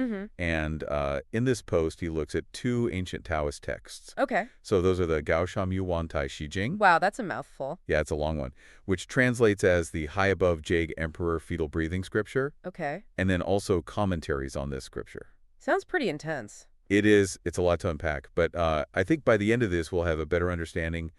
Mm-hmm. And in this post, he looks at two ancient Taoist texts. Okay. So those are the Gaosham Yuan Tai Shi Jing. Wow, that's a mouthful. Yeah, it's a long one, which translates as the High Above Jade Emperor Fetal Breathing Scripture, Okay. and then also commentaries on this scripture. Sounds pretty intense. It is. It's a lot to unpack, but I think by the end of this, we'll have a better understanding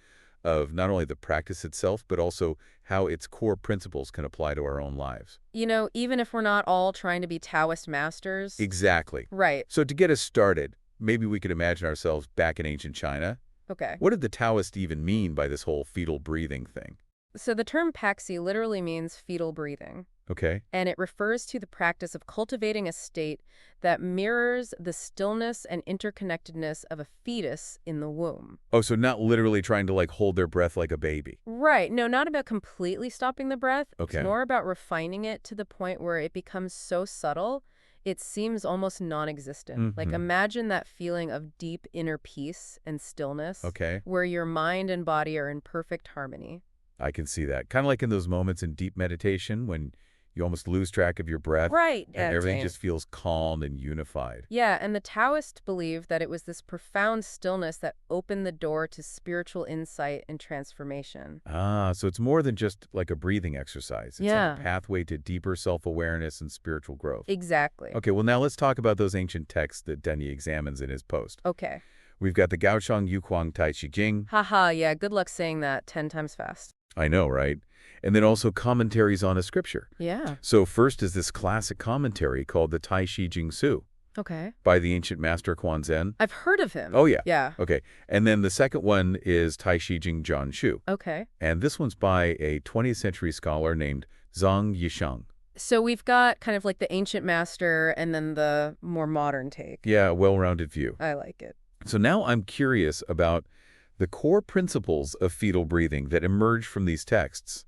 of not only the practice itself, but also how its core principles can apply to our own lives. You know, even if we're not all trying to be Taoist masters. Exactly. Right. So to get us started, maybe we could imagine ourselves back in ancient China. Okay. What did the Taoists even mean by this whole fetal breathing thing? So the term paxi literally means fetal breathing, Okay. and it refers to the practice of cultivating a state that mirrors the stillness and interconnectedness of a fetus in the womb. Oh, so not literally trying to like hold their breath like a baby. Right. No, not about completely stopping the breath. Okay. It's more about refining it to the point where it becomes so subtle, it seems almost non-existent. Like imagine that feeling of deep inner peace and stillness, Okay. where your mind and body are in perfect harmony. I can see that. Kind of like in those moments in deep meditation when you almost lose track of your breath. Right. And everything just feels calm and unified. Yeah, and the Taoists believed that it was this profound stillness that opened the door to spiritual insight and transformation. Ah, so it's more than just like a breathing exercise. It's Yeah. like a pathway to deeper self-awareness and spiritual growth. Exactly. Okay, well now let's talk about those ancient texts that Denny examines in his post. Okay. We've got the Gaoshang Yuquang Tai Chi Jing. Haha, yeah, good luck saying that 10 times fast. I know, right? And then also commentaries on a scripture. Yeah. So first is this classic commentary called the Tai Shi Jing Su Okay. by the ancient master Quan Zhen. I've heard of him. Oh, yeah. Yeah. Okay. And then the second one is Tai Shi Jing Zhan Shu. Okay. And this one's by a 20th century scholar named Zhang Yisheng. So we've got kind of like the ancient master and then the more modern take. Yeah, a well-rounded view. I like it. So now I'm curious about the core principles of fetal breathing that emerge from these texts.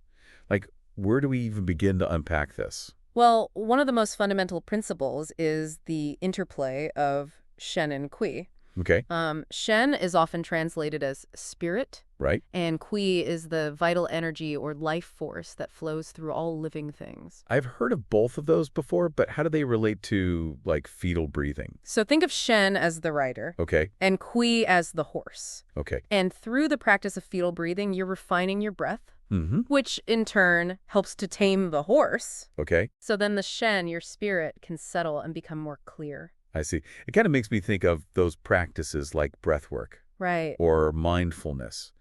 Like, where do we even begin to unpack this? Well, one of the most fundamental principles is the interplay of Shen and Kui. Okay, Shen is often translated as spirit, right? and Kui is the vital energy or life force that flows through all living things. I've heard of both of those before, but how do they relate to, like, fetal breathing? So think of Shen as the rider Okay, and Kui as the horse. okay. And through the practice of fetal breathing, you're refining your breath, Mm-hmm. which in turn helps to tame the horse. Okay, So then the Shen, your spirit, can settle and become more clear. I see. It kind of makes me think of those practices like breath work Right. or mindfulness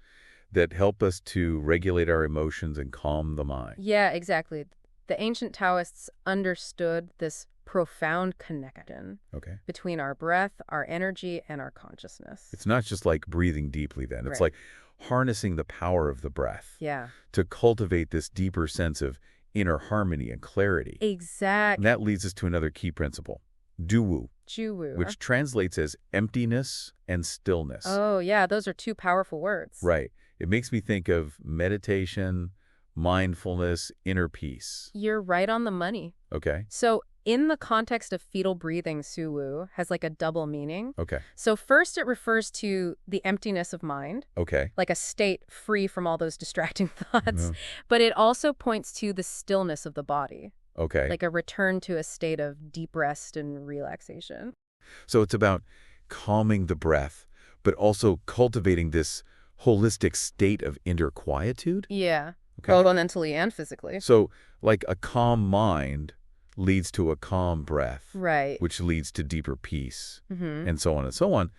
that help us to regulate our emotions and calm the mind. Yeah, exactly. The ancient Taoists understood this profound connection Okay. between our breath, our energy, and our consciousness. It's not just like breathing deeply then. It's Right. like harnessing the power of the breath Yeah. to cultivate this deeper sense of inner harmony and clarity. And Exactly. that leads us to another key principle, duwu, Juwu. which translates as emptiness and stillness. Oh, yeah, those are two powerful words. Right. It makes me think of meditation, mindfulness, inner peace. You're right on the money. Okay. So in the context of fetal breathing, Suwu has like a double meaning. Okay. So first it refers to the emptiness of mind, Okay. like a state free from all those distracting thoughts. Yeah. But it also points to the stillness of the body, Okay. like a return to a state of deep rest and relaxation. So it's about calming the breath, but also cultivating this holistic state of inner quietude. Yeah, Okay. both mentally and physically. So like a calm mind leads to a calm breath, Right. which leads to deeper peace, Mm-hmm. and so on and so on.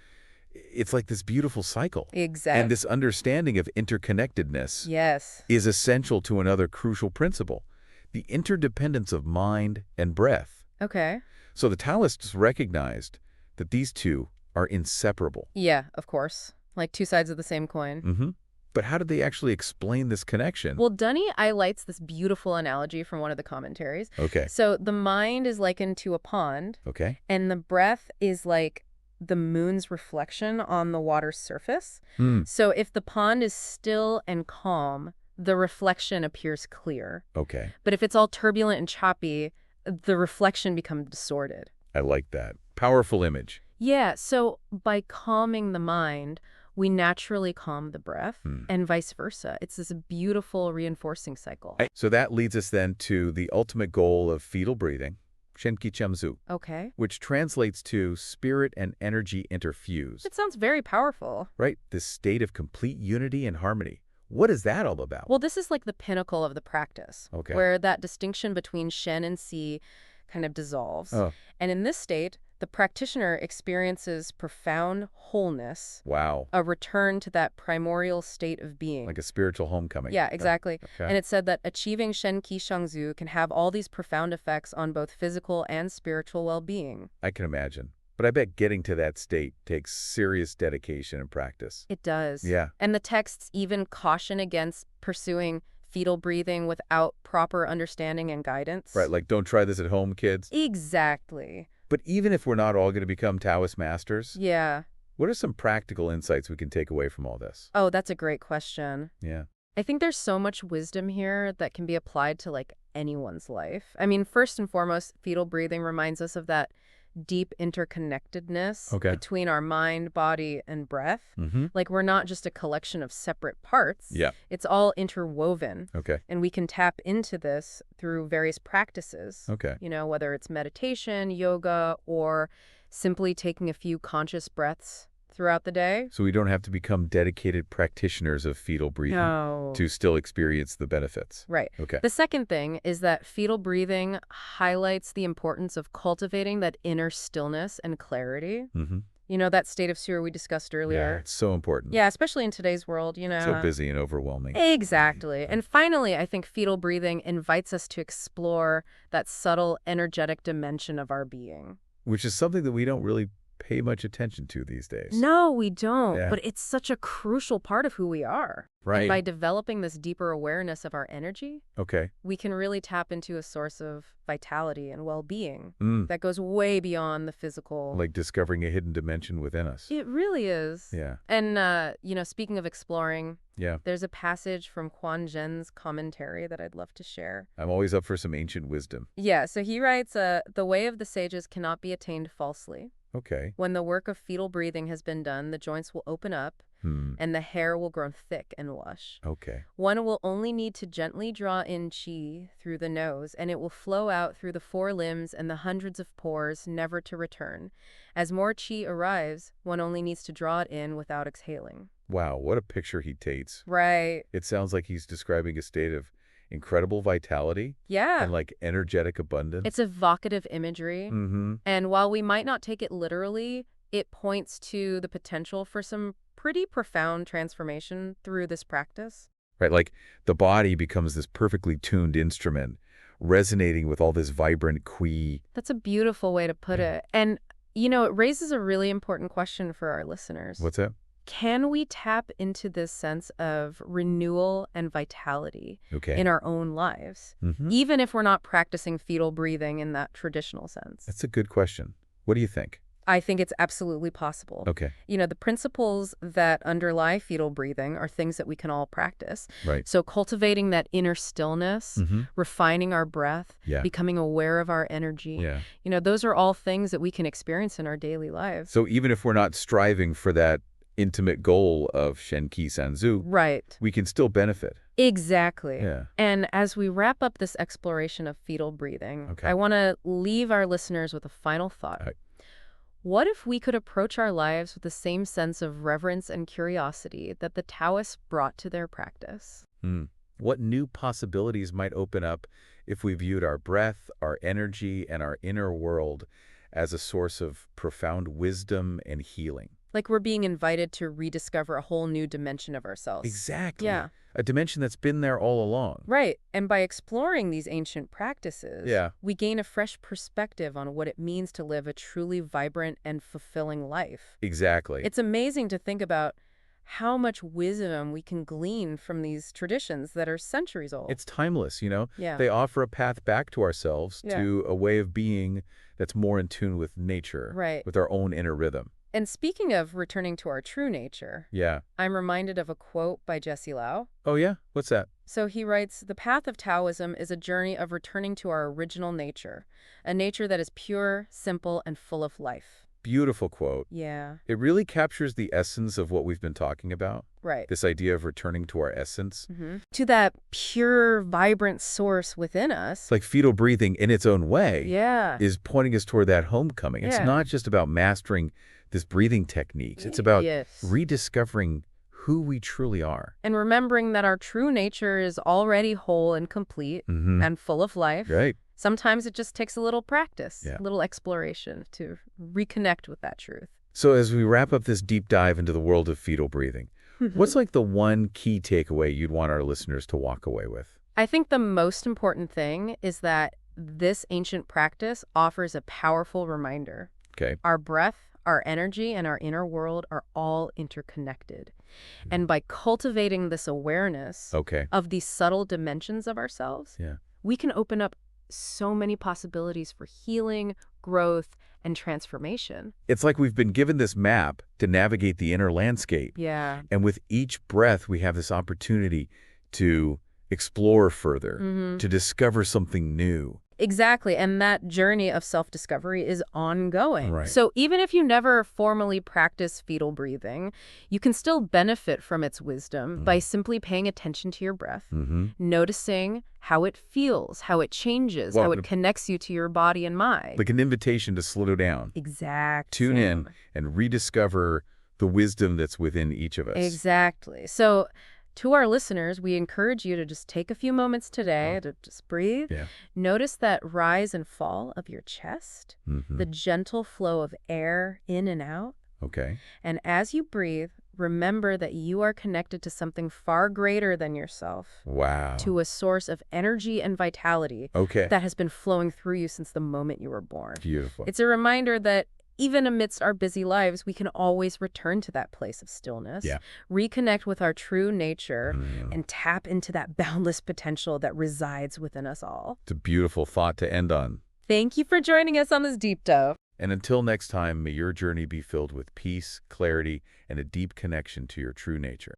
It's like this beautiful cycle. Exactly. And this understanding of interconnectedness Yes. is essential to another crucial principle, the interdependence of mind and breath. Okay. So the Taoists recognized that these two are inseparable. Yeah, of course. Like two sides of the same coin. Mm-hmm. But how did they actually explain this connection? Well, Dunny highlights this beautiful analogy from one of the commentaries. Okay. So the mind is likened to a pond, Okay. and the breath is like the moon's reflection on the water's surface. Hmm. So if the pond is still and calm, the reflection appears clear. Okay. But if it's all turbulent and choppy, the reflection becomes distorted. I like that. Powerful image. Yeah, so by calming the mind, we naturally calm the breath, and vice versa. It's this beautiful reinforcing cycle. So that leads us then to the ultimate goal of fetal breathing, Shenki Chamzu, Okay. which translates to spirit and energy interfused, It sounds very powerful. right? This state of complete unity and harmony. What is that all about? Well, this is like the pinnacle of the practice, Okay. where that distinction between Shen and Si kind of dissolves. Oh, And in this state, the practitioner experiences profound wholeness, wow. a return to that primordial state of being. Like a spiritual homecoming. Yeah, exactly. Okay. And it said that achieving Shen Qi Shangzu can have all these profound effects on both physical and spiritual well-being. I can imagine. But I bet getting to that state takes serious dedication and practice. It does. Yeah. And the texts even caution against pursuing fetal breathing without proper understanding and guidance. Right, like don't try this at home, kids. Exactly. But even if we're not all going to become Taoist masters, Yeah. what are some practical insights we can take away from all this? Oh, that's a great question. Yeah. I think there's so much wisdom here that can be applied to like anyone's life. I mean, first and foremost, fetal breathing reminds us of that deep interconnectedness Okay. between our mind, body, and breath. Mm-hmm. Like we're not just a collection of separate parts. Yeah. It's all interwoven. Okay. And we can tap into this through various practices. Okay. You know, whether it's meditation, yoga, or simply taking a few conscious breaths throughout the day. So we don't have to become dedicated practitioners of fetal breathing No. to still experience the benefits. Right. Okay. The second thing is that fetal breathing highlights the importance of cultivating that inner stillness and clarity. Mm-hmm. You know, that state of sewer we discussed Yeah, earlier. it's so important. Yeah, especially in today's world, you know. So busy and overwhelming. Exactly. And finally, I think fetal breathing invites us to explore that subtle, energetic dimension of our being. Which is something that we don't really pay much attention to these days. No, we don't. Yeah. But it's such a crucial part of who we are. Right. And by developing this deeper awareness of our energy, Okay. we can really tap into a source of vitality and well-being Mm. that goes way beyond the physical. Like discovering a hidden dimension within us. It really is. Yeah. And, you know, speaking of exploring, Yeah. there's a passage from Quan Zhen's commentary that I'd love to share. I'm always up for some ancient wisdom. Yeah, so he writes, the way of the sages cannot be attained falsely. Okay. When the work of fetal breathing has been done, the joints will open up, and the hair will grow thick and lush. Okay. One will only need to gently draw in qi through the nose, and it will flow out through the four limbs and the hundreds of pores, never to return. As more qi arrives, one only needs to draw it in without exhaling. Wow, what a picture he takes. Right. It sounds like he's describing a state of incredible vitality Yeah. and like energetic abundance. It's evocative imagery. Mm-hmm. And while we might not take it literally, it points to the potential for some pretty profound transformation through this practice. Right, like the body becomes this perfectly tuned instrument, resonating with all this vibrant qi. That's a beautiful way to put it. And, you know, it raises a really important question for our listeners. What's that? Can we tap into this sense of renewal and vitality Okay. in our own lives, Mm-hmm. even if we're not practicing fetal breathing in that traditional sense? That's a good question. What do you think? I think it's absolutely possible. Okay. You know, the principles that underlie fetal breathing are things that we can all practice. Right. So cultivating that inner stillness, Mm-hmm. refining our breath, Yeah. becoming aware of our energy. Yeah. You know, those are all things that we can experience in our daily lives. So even if we're not striving for that intimate goal of Shenki Sanzu, Right. we can still benefit. Exactly. Yeah. And as we wrap up this exploration of fetal breathing, Okay. I want to leave our listeners with a final thought. All right. What if we could approach our lives with the same sense of reverence and curiosity that the Taoists brought to their practice? What new possibilities might open up if we viewed our breath, our energy, and our inner world as a source of profound wisdom and healing? Like we're being invited to rediscover a whole new dimension of ourselves. Exactly. Yeah. A dimension that's been there all along. Right. And by exploring these ancient practices, Yeah. we gain a fresh perspective on what it means to live a truly vibrant and fulfilling life. Exactly. It's amazing to think about how much wisdom we can glean from these traditions that are centuries old. It's timeless, you know? Yeah. They offer a path back to ourselves, Yeah. to a way of being that's more in tune with nature, Right. with our own inner rhythm. And speaking of returning to our true nature, Yeah. I'm reminded of a quote by Jesse Lau. Oh, yeah? What's that? So he writes, "The path of Taoism is a journey of returning to our original nature, a nature that is pure, simple, and full of life." Beautiful quote. Yeah, It really captures the essence of what we've been talking about. right. This idea of returning to our essence. To that pure, vibrant source within us. It's like fetal breathing in its own way Yeah, is pointing us toward that homecoming. It's yeah. not just about mastering this breathing techniques. It's about Yes. rediscovering who we truly are. And remembering that our true nature is already whole and complete and full of life. Right. Sometimes it just takes a little practice, Yeah. a little exploration to reconnect with that truth. So as we wrap up this deep dive into the world of fetal breathing, what's like the one key takeaway you'd want our listeners to walk away with? I think the most important thing is that this ancient practice offers a powerful reminder. Okay. Our breath, our energy, and our inner world are all interconnected. And by cultivating this awareness Okay. of these subtle dimensions of ourselves, Yeah. we can open up so many possibilities for healing, growth, and transformation. It's like we've been given this map to navigate the inner landscape. Yeah. And with each breath, we have this opportunity to explore further, to discover something new. Exactly. And that journey of self-discovery is ongoing. Right. So even if you never formally practice fetal breathing, you can still benefit from its wisdom by simply paying attention to your breath, noticing how it feels, how it changes, Well, how it connects you to your body and mind. Like an invitation to slow down, Exactly. tune in, and rediscover the wisdom that's within each of us. Exactly. So to our listeners, we encourage you to just take a few moments today to just breathe. Yeah. Notice that rise and fall of your chest, the gentle flow of air in and out. Okay. And as you breathe, remember that you are connected to something far greater than yourself, Wow. to a source of energy and vitality Okay. that has been flowing through you since the moment you were born. Beautiful. It's a reminder that even amidst our busy lives, we can always return to that place of stillness, Yeah. reconnect with our true nature, and tap into that boundless potential that resides within us all. It's a beautiful thought to end on. Thank you for joining us on this deep dive. And until next time, may your journey be filled with peace, clarity, and a deep connection to your true nature.